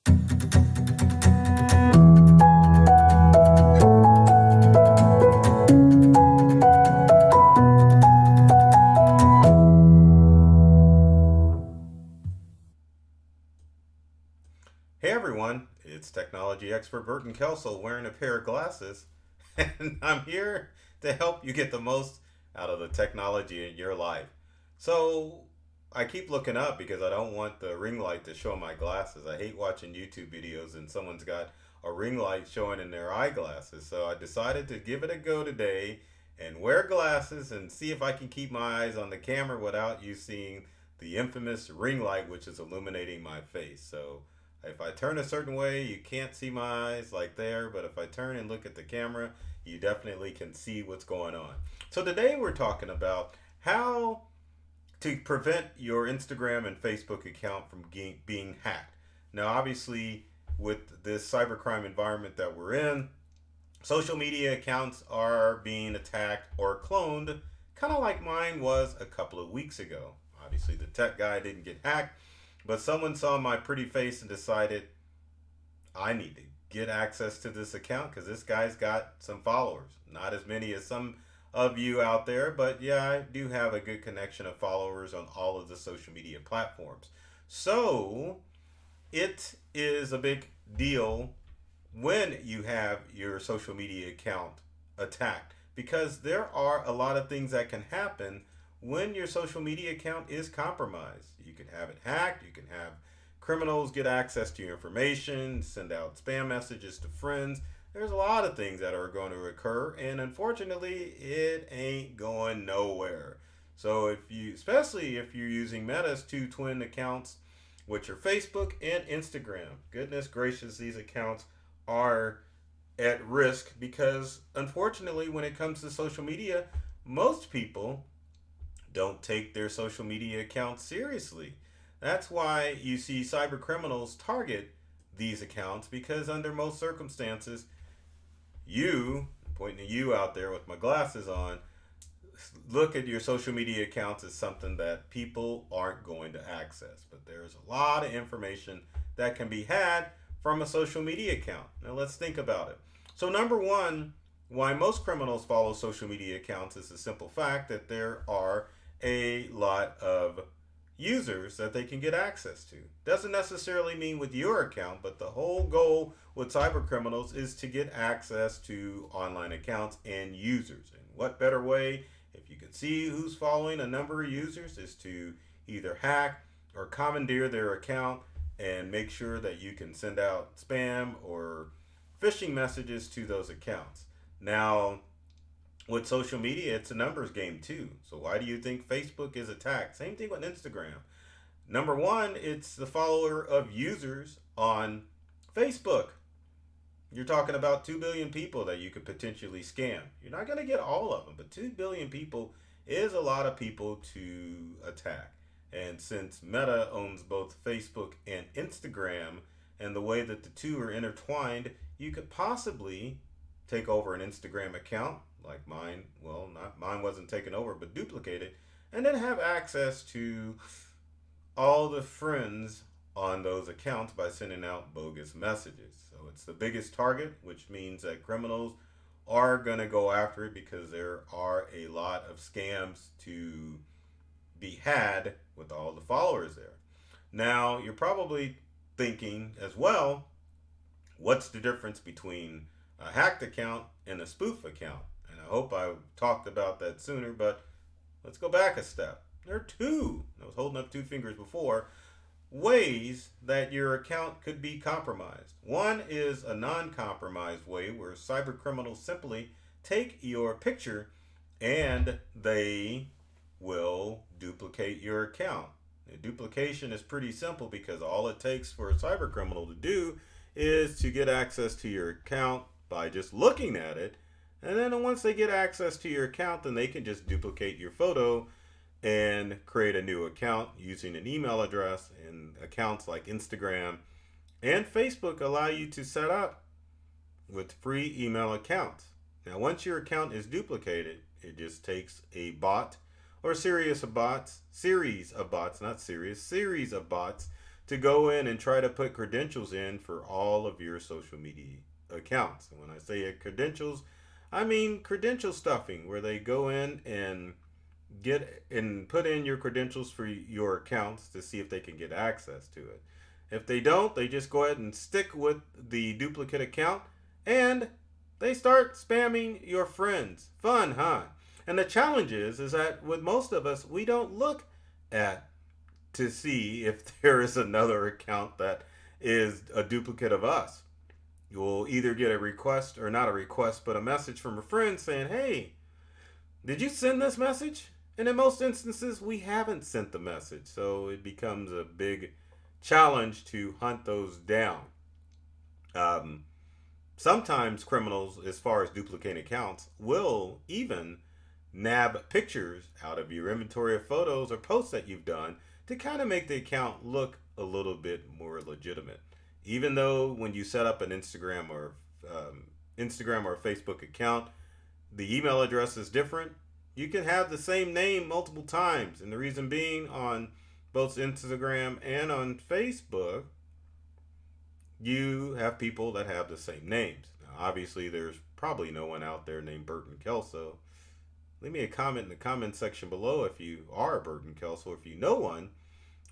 Hey everyone, it's technology expert Burton Kelso wearing a pair of glasses, and I'm here to help you get the most out of the technology in your life. So, I keep looking up because I don't want the ring light to show my glasses. I hate watching YouTube videos and someone's got a ring light showing in their eyeglasses. So, I decided to give it a go today and wear glasses and see if I can keep my eyes on the camera without you seeing the infamous ring light which is illuminating my face. So, if I turn a certain way, you can't see my eyes like there, but if I turn and look at the camera, you definitely can see what's going on. So today we're talking about how to prevent your Instagram and Facebook account from being hacked. Now, obviously, with this cybercrime environment that we're in, social media accounts are being attacked or cloned, kind of like mine was a couple of weeks ago. Obviously, the tech guy didn't get hacked, but someone saw my pretty face and decided I need to get access to this account because this guy's got some followers. Not as many as some of you out there, but yeah, I do have a good connection of followers on all of the social media platforms. So it is a big deal when you have your social media account attacked because there are a lot of things that can happen when your social media account is compromised. You can have it hacked, you can have criminals get access to your information, send out spam messages to friends. There's a lot of things that are going to occur, and unfortunately, it ain't going nowhere. So if you, especially if you're using Meta's two twin accounts, which are Facebook and Instagram, goodness gracious, these accounts are at risk because unfortunately, when it comes to social media, most people don't take their social media accounts seriously. That's why you see cyber criminals target these accounts because under most circumstances, you, pointing to you out there with my glasses on, look at your social media accounts as something that people aren't going to access. But there's a lot of information that can be had from a social media account. Now let's think about it. So number one, why most criminals follow social media accounts is the simple fact that there are a lot of users that they can get access to. Doesn't necessarily mean with your account, but the whole goal with cyber criminals is to get access to online accounts and users. And what better way, if you can see who's following a number of users, is to either hack or commandeer their account and make sure that you can send out spam or phishing messages to those accounts. Now, with social media, it's a numbers game too. So why do you think Facebook is attacked? Same thing with Instagram. Number one, it's the follower of users on Facebook. You're talking about 2 billion people that you could potentially scam. You're not going to get all of them, but 2 billion people is a lot of people to attack. And since Meta owns both Facebook and Instagram, and the way that the two are intertwined, you could possibly take over an Instagram account like mine. Well, not mine wasn't taken over, but duplicated, and then have access to all the friends on those accounts by sending out bogus messages. So it's the biggest target, which means that criminals are going to go after it because there are a lot of scams to be had with all the followers there. Now, you're probably thinking as well, what's the difference between a hacked account and a spoof account? And I hope I talked about that sooner, but let's go back a step. There are two, I was holding up two fingers before, ways that your account could be compromised. One is a non-compromised way where cyber criminals simply take your picture and they will duplicate your account. The duplication is pretty simple because all it takes for a cyber criminal to do is to get access to your account by just looking at it. And then once they get access to your account, then they can just duplicate your photo and create a new account using an email address. And accounts like Instagram and Facebook allow you to set up with free email accounts. Now, once your account is duplicated, it just takes a bot or series of bots, not serious, series of bots to go in and try to put credentials in for all of your social media accounts. And when I say credentials, I mean credential stuffing, where they go in and get and put in your credentials for your accounts to see if they can get access to it. If they don't, they just go ahead and stick with the duplicate account and they start spamming your friends. Fun, huh? And the challenge is that with most of us, we don't look at to see if there is another account that is a duplicate of us. You'll either get a request, or not a request, but a message from a friend saying, "Hey, did you send this message?" And in most instances, we haven't sent the message. So it becomes a big challenge to hunt those down. Um, Sometimes criminals, as far as duplicating accounts, will even nab pictures out of your inventory of photos or posts that you've done to kind of make the account look a little bit more legitimate. Even though when you set up an Instagram or Facebook account, the email address is different, you can have the same name multiple times. And the reason being, on both Instagram and on Facebook, you have people that have the same names. Now, obviously, there's probably no one out there named Burton Kelso. Leave me a comment in the comment section below if you are Burton Kelso, or if you know one.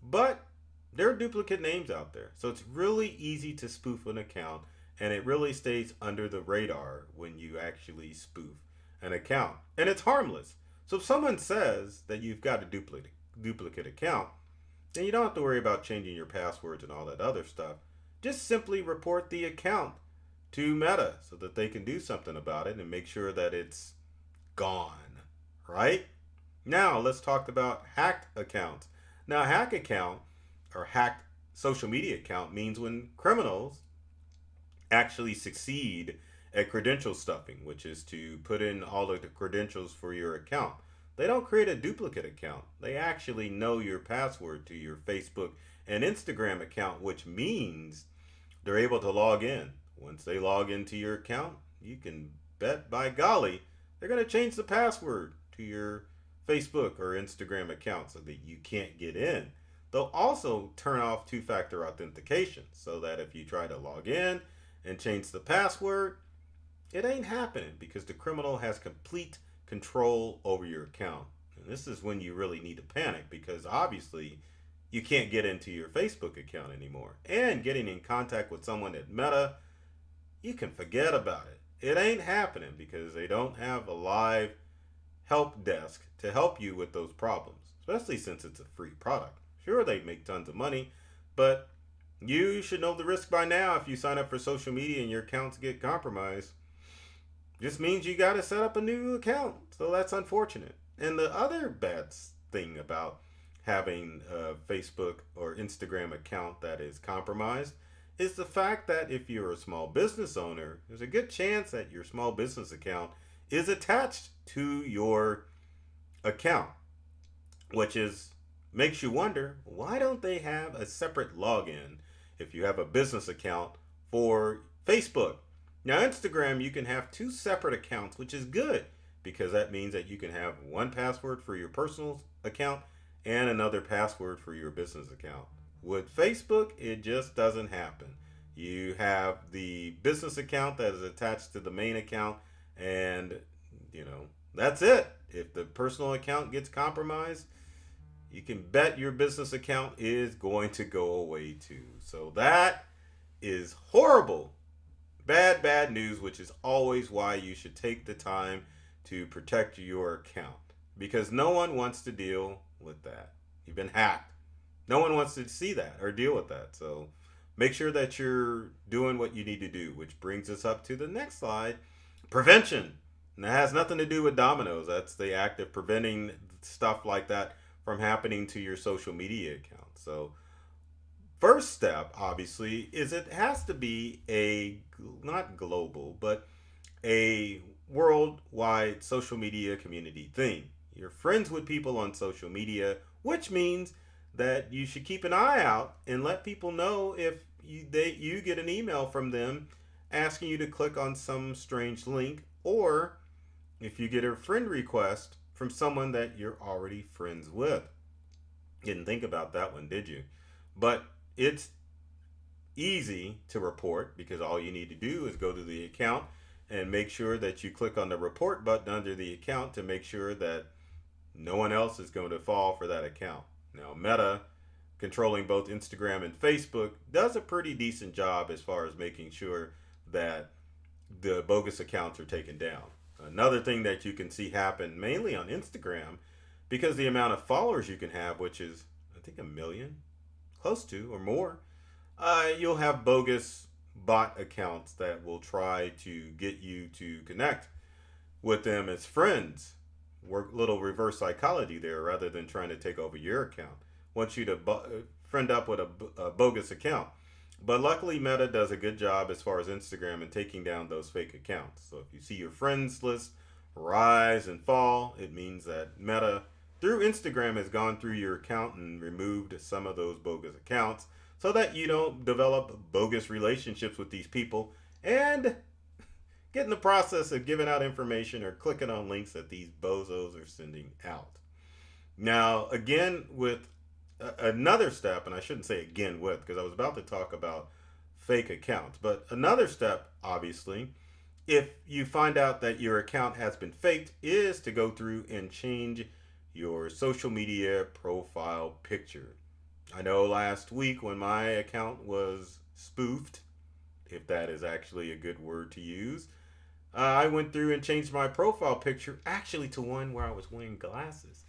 But there are duplicate names out there. So it's really easy to spoof an account, and it really stays under the radar when you actually spoof an account. And it's harmless. So if someone says that you've got a duplicate account, then you don't have to worry about changing your passwords and all that other stuff. Just simply report the account to Meta so that they can do something about it and make sure that it's gone, right? Now let's talk about hacked accounts. Now, hack account or hacked social media account means when criminals actually succeed at credential stuffing, which is to put in all of the credentials for your account. They don't create a duplicate account. They actually know your password to your Facebook and Instagram account, which means they're able to log in. Once they log into your account, you can bet by golly they're going to change the password to your Facebook or Instagram account so that you can't get in. They'll also turn off two-factor authentication so that if you try to log in and change the password, it ain't happening because the criminal has complete control over your account. And this is when you really need to panic, because obviously you can't get into your Facebook account anymore. And getting in contact with someone at Meta, you can forget about it. It ain't happening because they don't have a live help desk to help you with those problems, especially since it's a free product. Sure, they make tons of money, but you should know the risk by now. If you sign up for social media and your accounts get compromised, just means you got to set up a new account. So that's unfortunate. And the other bad thing about having a Facebook or Instagram account that is compromised is the fact that if you're a small business owner, there's a good chance that your small business account is attached to your account, which is makes you wonder, why don't they have a separate login if you have a business account for Facebook? Now, Instagram, you can have two separate accounts, which is good because that means that you can have one password for your personal account and another password for your business account. With Facebook, it just doesn't happen. You have the business account that is attached to the main account, and that's it. If the personal account gets compromised, you can bet your business account is going to go away too. So that is horrible. Bad news, which is always why you should take the time to protect your account, because no one wants to deal with that. You've been hacked. No one wants to see that or deal with that. So make sure that you're doing what you need to do, which brings us up to the next slide, prevention. And that has nothing to do with dominoes. That's the act of preventing stuff like that from happening to your social media account. So first step, obviously, is it has to be a, not global, but a worldwide social media community thing. You're friends with people on social media, which means that you should keep an eye out and let people know if you get an email from them asking you to click on some strange link, or if you get a friend request from someone that you're already friends with. Didn't think about that one, did you? But it's easy to report because all you need to do is go to the account and make sure that you click on the report button under the account to make sure that no one else is going to fall for that account. Now, Meta, controlling both Instagram and Facebook, does a pretty decent job as far as making sure that the bogus accounts are taken down. Another thing that you can see happen mainly on Instagram, because the amount of followers you can have, which is, I think, 1 million, close to or more, you'll have bogus bot accounts that will try to get you to connect with them as friends. Work little reverse psychology there rather than trying to take over your account. Want you to friend up with a bogus account. But luckily, Meta does a good job as far as Instagram in taking down those fake accounts. So if you see your friends list rise and fall, it means that Meta, through Instagram, has gone through your account and removed some of those bogus accounts so that you don't develop bogus relationships with these people and get in the process of giving out information or clicking on links that these bozos are sending out. Now, again, with another step, and I shouldn't say again with, because I was about to talk about fake accounts, but another step, obviously, if you find out that your account has been faked, is to go through and change your social media profile picture. I know last week when my account was spoofed, if that is actually a good word to use, I went through and changed my profile picture actually to one where I was wearing glasses.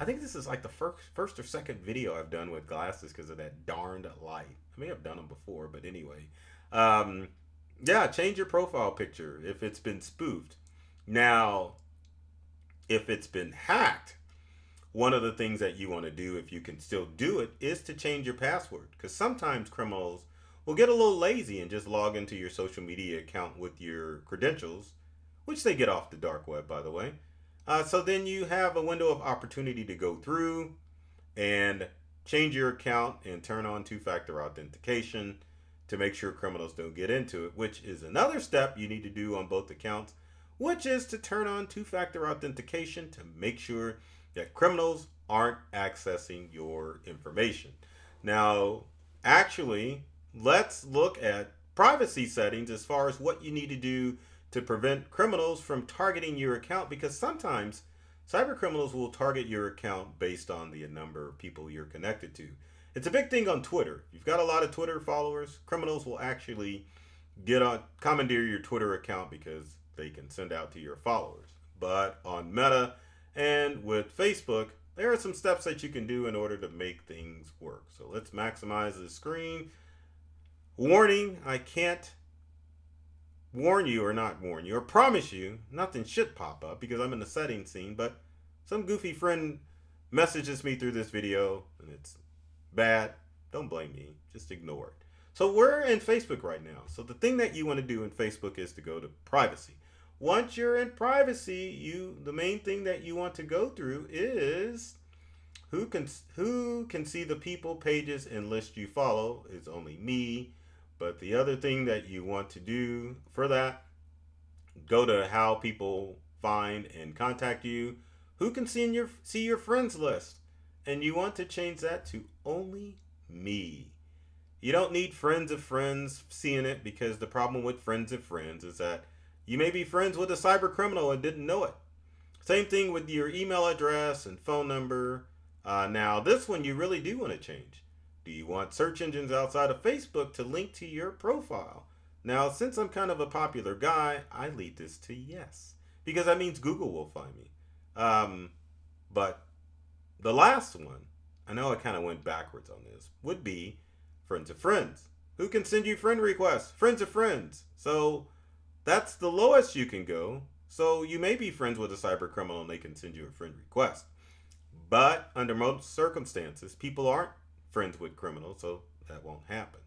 I think this is like the first or second video I've done with glasses because of that darned light. I may have done them before, but anyway. Yeah, change your profile picture if it's been spoofed. Now, if it's been hacked, one of the things that you want to do, if you can still do it, is to change your password. Because sometimes criminals will get a little lazy and just log into your social media account with your credentials, which they get off the dark web, by the way. So then you have a window of opportunity to go through and change your account and turn on two-factor authentication to make sure criminals don't get into it, which is another step you need to do on both accounts, which is to turn on two-factor authentication to make sure that criminals aren't accessing your information. Now, actually, let's look at privacy settings as far as what you need to do to prevent criminals from targeting your account, because sometimes cyber criminals will target your account based on the number of people you're connected to. It's a big thing on Twitter. You've got a lot of Twitter followers. Criminals will actually commandeer your Twitter account because they can send out to your followers. But on Meta and with Facebook, there are some steps that you can do in order to make things work. So let's maximize the screen. Warning, I can't warn you or not warn you or promise you nothing should pop up because I'm in the settings scene, but some goofy friend messages me through this video and it's bad. Don't blame me, just ignore it. So we're in Facebook right now. So the thing that you want to do in Facebook is to go to privacy. Once you're in privacy, the main thing that you want to go through is who can see the people, pages, and list you follow. Is only me. But the other thing that you want to do for that, go to how people find and contact you, who can see your friends list, and you want to change that to only me. You don't need friends of friends seeing it, because the problem with friends of friends is that you may be friends with a cyber criminal and didn't know it. Same thing with your email address and phone number. Now this one you really do want to change. Do you want search engines outside of Facebook to link to your profile? Now, since I'm kind of a popular guy, I leave this to yes, because that means Google will find me. But the last one, I know I kind of went backwards on this, would be friends of friends. Who can send you friend requests? Friends of friends. So that's the lowest you can go. So you may be friends with a cyber criminal and they can send you a friend request. But under most circumstances, people aren't friends with criminals, so that won't happen.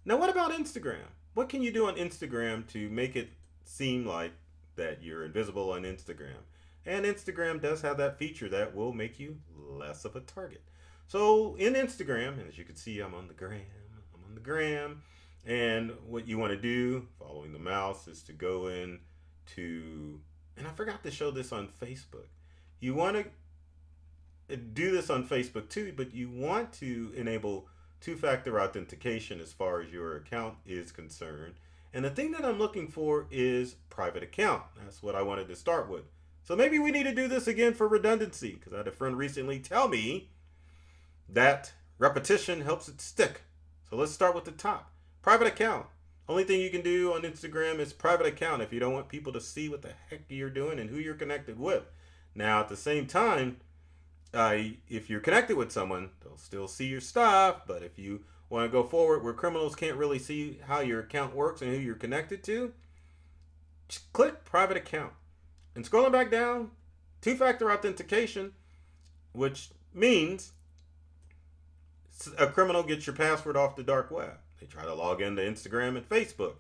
Now, what about Instagram? What can you do on Instagram to make it seem like that you're invisible on Instagram? And Instagram does have that feature that will make you less of a target. So in Instagram, as you can see, I'm on the gram. And what you want to do, following the mouse, is to go in to, and I forgot to show this on Facebook. You want to do this on Facebook too, but you want to enable two-factor authentication as far as your account is concerned. And the thing that I'm looking for is private account. That's what I wanted to start with. So maybe we need to do this again for redundancy, because I had a friend recently tell me that repetition helps it stick. So let's start with the top. Private account. Only thing you can do on Instagram is private account if you don't want people to see what the heck you're doing and who you're connected with. Now, at the same time, if you're connected with someone, they'll still see your stuff. But if you want to go forward where criminals can't really see how your account works and who you're connected to, just click private account. And scrolling back down, two-factor authentication, which means a criminal gets your password off the dark web. They try to log into Instagram and Facebook.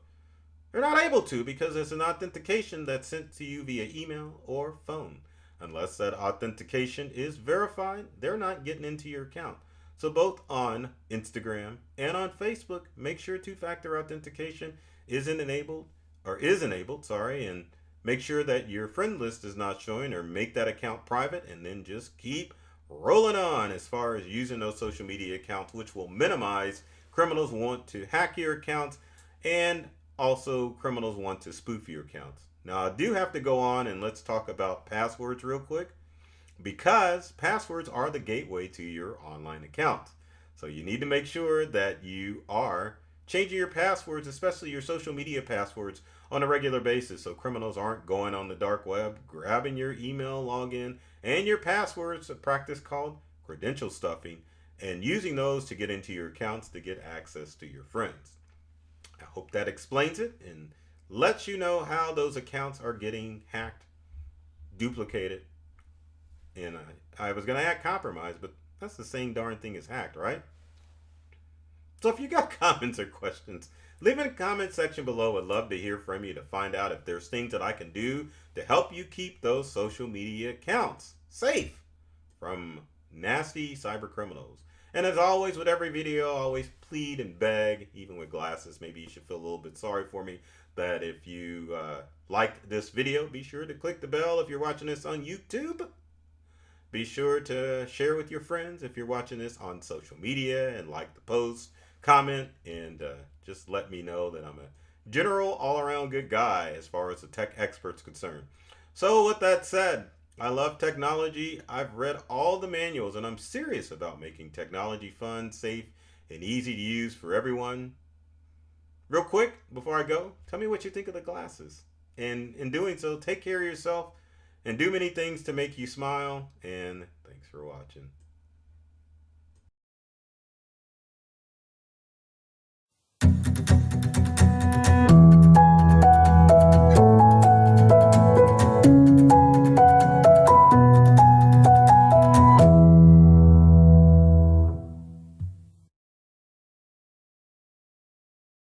They're not able to because it's an authentication that's sent to you via email or phone. Unless that authentication is verified, they're not getting into your account. So both on Instagram and on Facebook, make sure two-factor authentication is enabled, and make sure that your friend list is not showing, or make that account private, and then just keep rolling on as far as using those social media accounts, which will minimize criminals want to hack your accounts, and also criminals want to spoof your accounts. Now, I do have to go on and let's talk about passwords real quick, because passwords are the gateway to your online account. So you need to make sure that you are changing your passwords, especially your social media passwords, on a regular basis, so criminals aren't going on the dark web, grabbing your email login and your passwords, a practice called credential stuffing, and using those to get into your accounts to get access to your friends. I hope that explains it and lets you know how those accounts are getting hacked, duplicated, and I was going to add compromised, but that's the same darn thing as hacked, right? So if you got comments or questions, leave in the comment section below. I'd love to hear from you to find out if there's things that I can do to help you keep those social media accounts safe from nasty cyber criminals. And as always, with every video, I always plead and beg, even with glasses, maybe you should feel a little bit sorry for me, that if you liked this video, be sure to click the bell if you're watching this on YouTube. Be sure to share with your friends if you're watching this on social media, and like the post, comment, and just let me know that I'm a general all-around good guy as far as the tech expert's concerned. So with that said, I love technology. I've read all the manuals, and I'm serious about making technology fun, safe, and easy to use for everyone. Real quick, before I go, tell me what you think of the glasses. And in doing so, take care of yourself and do many things to make you smile. And thanks for watching.